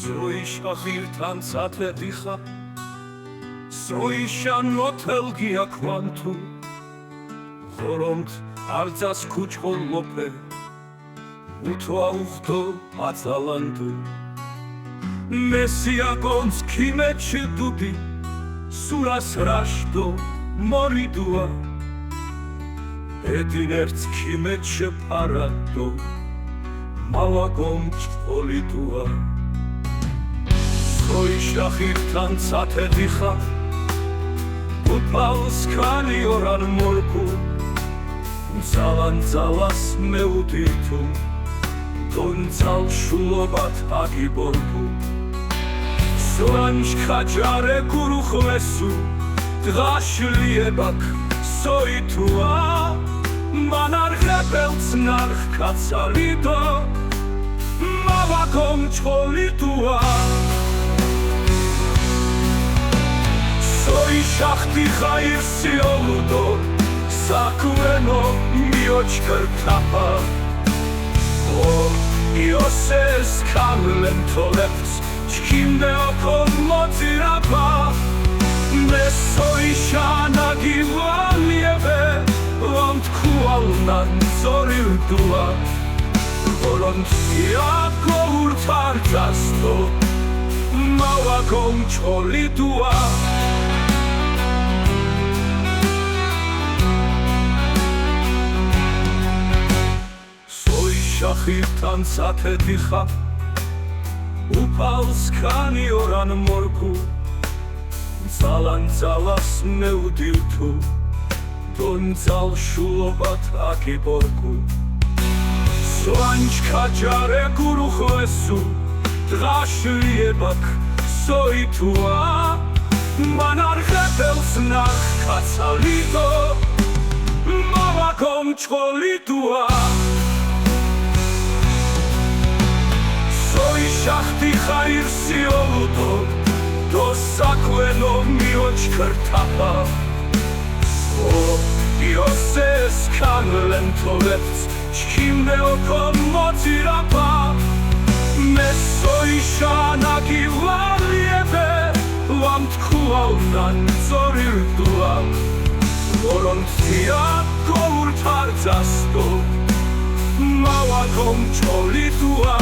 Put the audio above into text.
სროიშა ღირთან წათედიხა სროიშა ნოთელგია კვანტუ ხორომთ არცას ქუჩხოლოპე უთვაუხდო აწალანდუ მესია გონს ქიმეჩი დუდი სურას რაშდო მორიდუა ედინერც ქიმეჩე პარადო მალაგონ ჭოლიდუა სროიშა ღირთან წათედიხა უთვალს ქალი ორან მორკუ ძალას მეუდითუ დონცალ შულობათ აგიბორკუ სოანჩ ხაჯარე გურუხვესუ დღაშლიებაქ სოითუა მანარ ღებელს ნარხ კაცალიდო მავაკომ ჭოლიდუა სოიშახტი ხაირსი ოლუდო საკვენო მიოჩკრთაფა ო იოსეს კამლენ თოლებს ჩქიმდეოკო მოძირაფა მე სოიშანა გივალიებე ლომთ ქუალნან ზორილდუა ვოლონტია გოურთარჯასტო მავაკომ ჭოლიდუა ხირთან წათედიხა უფალს ქანი ორან მორკუ ძალას მეუდირთუ დონცალ შულობათ აგიბორკუ სოანჩ ხაჯარე გურუხვესუ დღაშლიებაქ სოითუა მანარ ღებელს ნახ კაცალიდო მავაკომ ჭოლიდუა სოიშახტი ხაირსი ოლუდო დო საკვენო მიოჩკრთაფა ო იოსეს კამლენ თოლებს ჩქიმდეოკო მოძირაფა მე სოიშანა გივალიებე ლამთ ქუალნან ზორილდუა ვოლონტია გოურთარჯასტო მავაკომ ჭოლიდუა